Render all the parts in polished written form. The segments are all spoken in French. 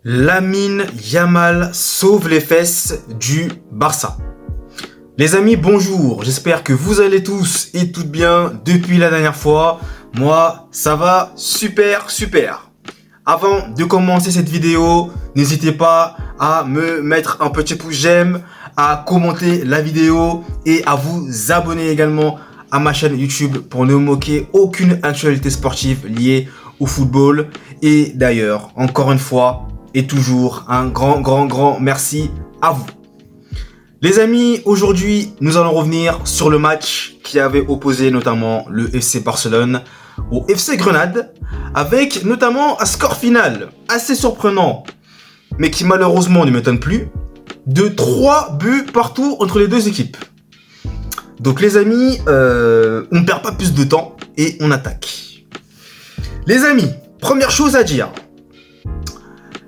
Lamine Yamal sauve les fesses du Barça. Les amis, bonjour, j'espère que vous allez tous et toutes bien depuis la dernière fois. Moi, ça va super. Avant de commencer cette vidéo, n'hésitez pas à me mettre un petit pouce j'aime, à commenter la vidéo et à vous abonner également à ma chaîne YouTube pour ne manquer aucune actualité sportive liée au football. Et d'ailleurs, encore une fois, et toujours un grand merci à vous. Les amis, aujourd'hui, nous allons revenir sur le match qui avait opposé notamment le FC Barcelone au FC Grenade, avec notamment un score final assez surprenant, mais qui malheureusement ne m'étonne plus, de 3 buts partout entre les deux équipes. Donc les amis, on ne perd pas plus de temps et on attaque. Les amis, première chose à dire,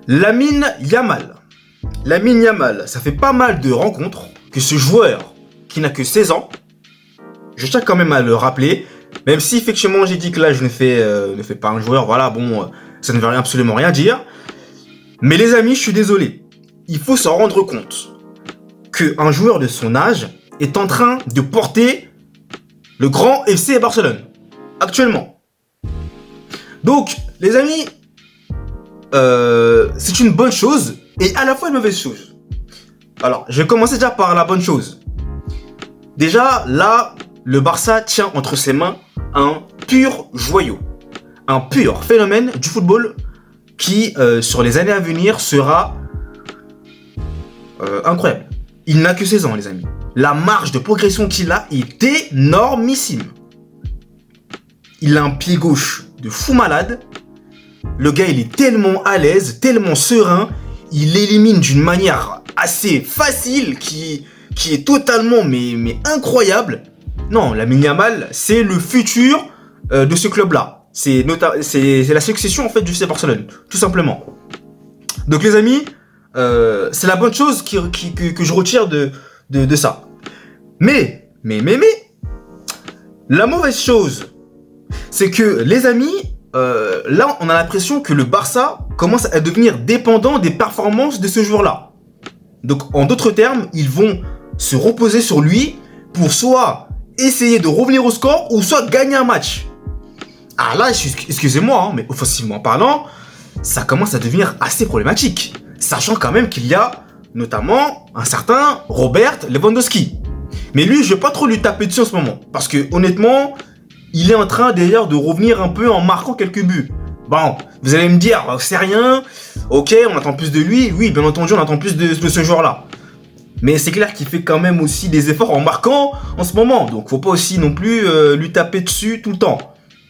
Lamine Yamal, ça fait pas mal de rencontres que ce joueur qui n'a que 16 ans, je tiens quand même à le rappeler, même si effectivement j'ai dit que là je ne fais pas un joueur, voilà, bon, ça ne veut absolument rien dire. Mais les amis, je suis désolé, il faut s'en rendre compte qu'un joueur de son âge est en train de porter le grand FC Barcelone, actuellement. Donc, les amis, c'est une bonne chose et à la fois une mauvaise chose. Alors, je vais commencer déjà par la bonne chose. Déjà, là, le Barça tient entre ses mains un pur joyau, un pur phénomène du football qui, sur les années à venir, sera incroyable. Il n'a que 16 ans, les amis. La marge de progression qu'il a est énormissime. Il a un pied gauche de fou malade. Le gars, il est tellement à l'aise, tellement serein, il élimine d'une manière assez facile, qui est totalement mais incroyable. Non, Lamine Yamal, c'est le futur de ce club-là. C'est la succession en fait du FC Barcelone, tout simplement. Donc les amis, c'est la bonne chose que je retire de ça. Mais, la mauvaise chose, c'est que les amis, là, on a l'impression que le Barça commence à devenir dépendant des performances de ce joueur-là. Donc, en d'autres termes, ils vont se reposer sur lui pour soit essayer de revenir au score ou soit gagner un match. Ah là, excusez-moi, hein, mais offensivement parlant, ça commence à devenir assez problématique. Sachant quand même qu'il y a notamment un certain Robert Lewandowski. Mais lui, je vais pas trop lui taper dessus en ce moment. Parce que honnêtement, il est en train d'ailleurs de revenir un peu en marquant quelques buts. Bon, vous allez me dire, c'est rien, ok, on attend plus de lui. Oui, bien entendu, on attend plus de ce joueur-là. Mais c'est clair qu'il fait quand même aussi des efforts en marquant en ce moment. Donc, faut pas aussi non plus lui taper dessus tout le temps.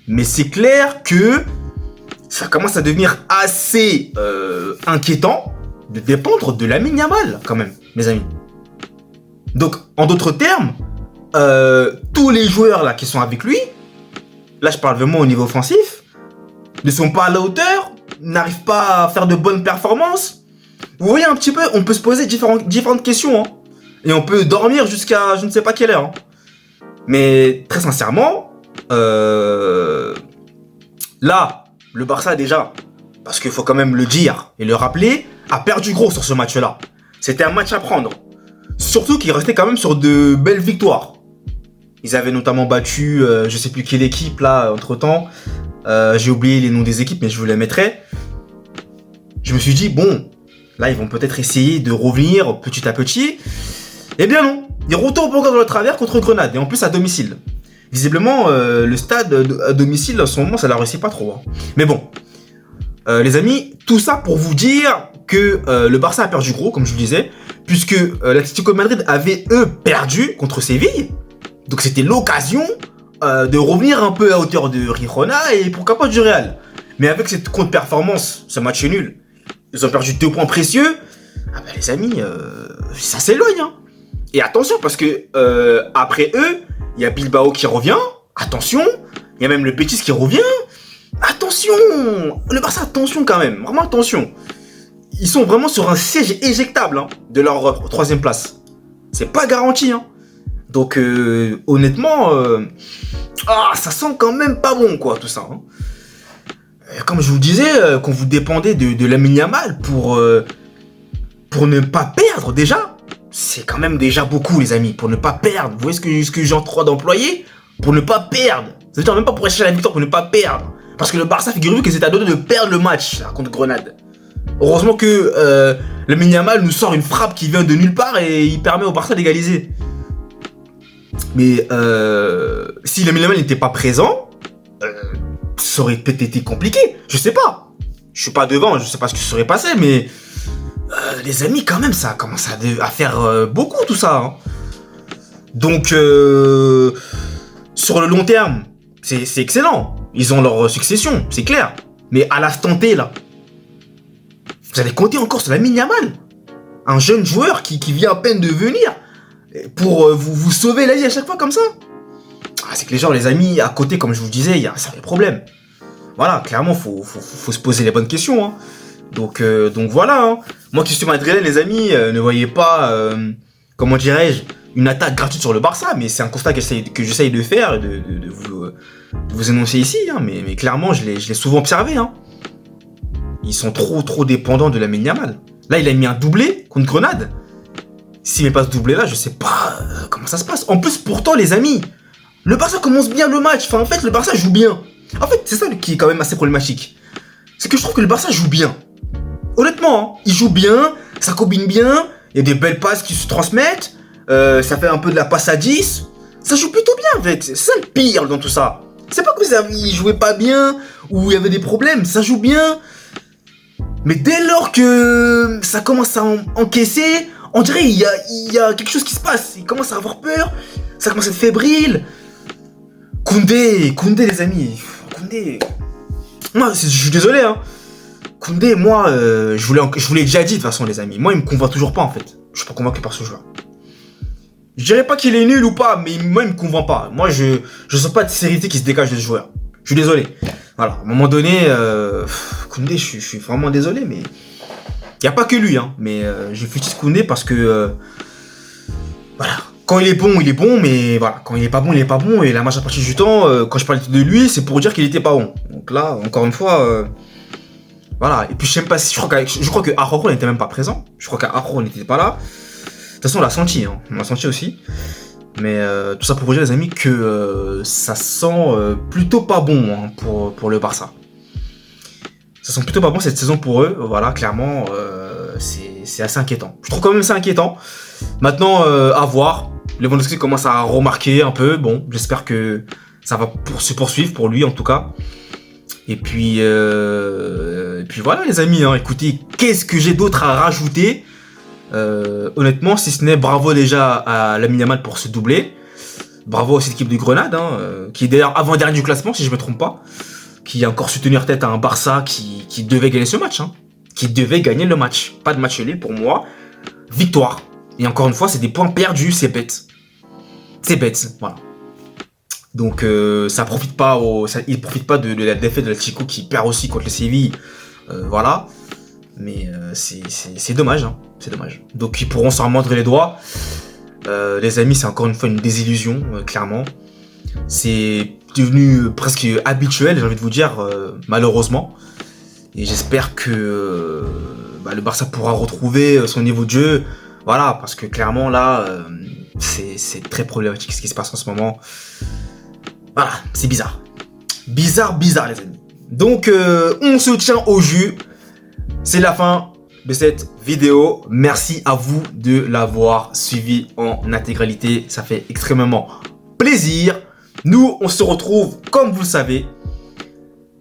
Mais c'est clair que ça commence à devenir assez inquiétant de dépendre de Lamine Yamal, quand même, mes amis. Donc, en d'autres termes, tous les joueurs là qui sont avec lui, là je parle vraiment au niveau offensif, ne sont pas à la hauteur, n'arrivent pas à faire de bonnes performances. Vous voyez un petit peu, on peut se poser différentes questions, hein, et on peut dormir jusqu'à je ne sais pas quelle heure. Hein. Mais très sincèrement, là, le Barça déjà, parce qu'il faut quand même le dire et le rappeler, a perdu gros sur ce match-là. C'était un match à prendre. Surtout qu'il restait quand même sur de belles victoires. Ils avaient notamment battu, je sais plus quelle équipe là, entre temps. J'ai oublié les noms des équipes, mais je vous les mettrai. Je me suis dit, bon, là ils vont peut-être essayer de revenir petit à petit. Eh bien non, ils retournent encore dans le travers contre Grenade, et en plus à domicile. Visiblement, le stade à domicile en ce moment, ça la réussit pas trop. Hein. Mais bon, les amis, tout ça pour vous dire que le Barça a perdu gros, comme je vous le disais, puisque l'Atlético Madrid avait, eux, perdu contre Séville. Donc c'était l'occasion de revenir un peu à hauteur de Girona et pourquoi pas du Real. Mais avec cette contre-performance, ce match est nul. Ils ont perdu 2 points précieux. Ah bah les amis, ça s'éloigne. Hein. Et attention, parce que après eux, il y a Bilbao qui revient. Attention, il y a même le Betis qui revient. Attention, le Barça, attention quand même, vraiment attention. Ils sont vraiment sur un siège éjectable hein, de leur 3e place. C'est pas garanti. Hein. Donc honnêtement, ça sent quand même pas bon quoi tout ça. Hein. Comme je vous disais, quand vous dépendez de Lamine Yamal pour ne pas perdre déjà, c'est quand même déjà beaucoup les amis, pour ne pas perdre. Vous voyez ce que j'ai en droit d'employer? Pour ne pas perdre. Ça veut dire même pas pour chercher la victoire, pour ne pas perdre. Parce que le Barça, figurez-vous que c'est à deux de perdre le match là, contre Grenade. Heureusement que Lamine Yamal nous sort une frappe qui vient de nulle part et il permet au Barça d'égaliser. Mais si Lamine Yamal n'était pas présent, ça aurait peut-être été compliqué. Je sais pas. Je suis pas devant, je sais pas ce qui se serait passé, mais les amis, quand même, ça commence à faire beaucoup tout ça. Hein. Donc, sur le long terme, c'est excellent. Ils ont leur succession, c'est clair. Mais à l'instant T, là, vous allez compter encore sur Lamine Yamal, un jeune joueur qui vient à peine de venir pour vous sauver la vie à chaque fois comme ça. Ah, c'est que les gens, les amis, à côté, comme je vous disais, il y a un sérieux problème. Voilà, clairement, faut se poser les bonnes questions. Hein. Donc voilà. Hein. Moi qui suis madrilène, les amis, ne voyez pas, comment dirais-je, une attaque gratuite sur le Barça, mais c'est un constat que j'essaye de faire, de vous énoncer ici. Hein. Mais clairement, je l'ai souvent observé. Hein. Ils sont trop dépendants de Lamine Yamal. Là, il a mis un doublé contre Grenade. S'il met pas ce doublé-là, je sais pas comment ça se passe. En plus, pourtant, les amis, le Barça commence bien le match. Enfin, en fait, le Barça joue bien. En fait, c'est ça qui est quand même assez problématique. C'est que je trouve que le Barça joue bien. Honnêtement, hein, il joue bien, ça combine bien, il y a des belles passes qui se transmettent, ça fait un peu de la passe à 10. Ça joue plutôt bien, en fait. C'est ça le pire dans tout ça. C'est pas que ils jouaient pas bien, ou il y avait des problèmes, ça joue bien. Mais dès lors que ça commence à encaisser, on dirait il y a quelque chose qui se passe. Il commence à avoir peur, ça commence à être fébrile. Koundé les amis. Koundé. Moi, je suis désolé, hein. Koundé, moi, je vous l'ai déjà dit de toute façon, les amis. Moi, il me convainc toujours pas, en fait. Je suis pas convaincu par ce joueur. Je dirais pas qu'il est nul ou pas, mais moi, il me convainc pas. Moi, je sens pas de sérénité qui se dégage de ce joueur. Je suis désolé. Voilà, à un moment donné, Koundé, je suis vraiment désolé, mais il y a pas que lui, hein. Mais je fustige Koundé parce que voilà. Quand il est bon, mais voilà, quand il est pas bon, il est pas bon. Et la majeure partie du temps, quand je parle de lui, c'est pour dire qu'il était pas bon. Donc là, encore une fois, voilà. Et puis je sais pas si, je crois que Araujo n'était même pas présent. Je crois qu'Araujo n'était pas là. De toute façon, on l'a senti, hein. On l'a senti aussi. Mais tout ça pour vous dire, les amis, que ça sent plutôt pas bon hein, pour le Barça. Ça sent plutôt pas bon cette saison pour eux. Voilà, clairement, c'est assez inquiétant. Je trouve quand même ça inquiétant. Maintenant, à voir. Lewandowski commence à remarquer un peu. Bon, j'espère que ça va se poursuivre pour lui en tout cas. Et puis voilà les amis. Hein, écoutez, qu'est-ce que j'ai d'autre à rajouter honnêtement, si ce n'est bravo déjà à Lamine Yamal pour se doubler. Bravo à cette équipe de Grenade, hein, qui est d'ailleurs avant-dernier du classement, si je ne me trompe pas. Qui a encore su tenir tête à un Barça qui devait gagner ce match. Hein, qui devait gagner le match. Pas de match nul pour moi. Victoire. Et encore une fois, c'est des points perdus, c'est bête. C'est bête, voilà. Donc ça profite pas il profite pas de la défaite de l'Atlético qui perd aussi contre le Séville. Voilà. Mais c'est dommage, hein. C'est dommage. Donc ils pourront s'en mordre les doigts. Les amis, c'est encore une fois une désillusion, clairement. C'est devenu presque habituel, j'ai envie de vous dire, malheureusement. Et j'espère que le Barça pourra retrouver son niveau de jeu. Voilà, parce que clairement là, c'est très problématique ce qui se passe en ce moment. Voilà, c'est bizarre. Bizarre, les amis. Donc, on se tient au jus. C'est la fin de cette vidéo. Merci à vous de l'avoir suivi en intégralité. Ça fait extrêmement plaisir. Nous, on se retrouve, comme vous le savez,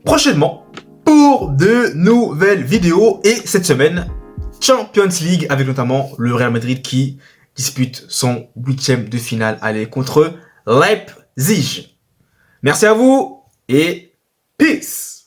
prochainement pour de nouvelles vidéos. Et cette semaine, Champions League avec notamment le Real Madrid qui dispute son 8e de finale aller contre Leipzig. Merci à vous et peace.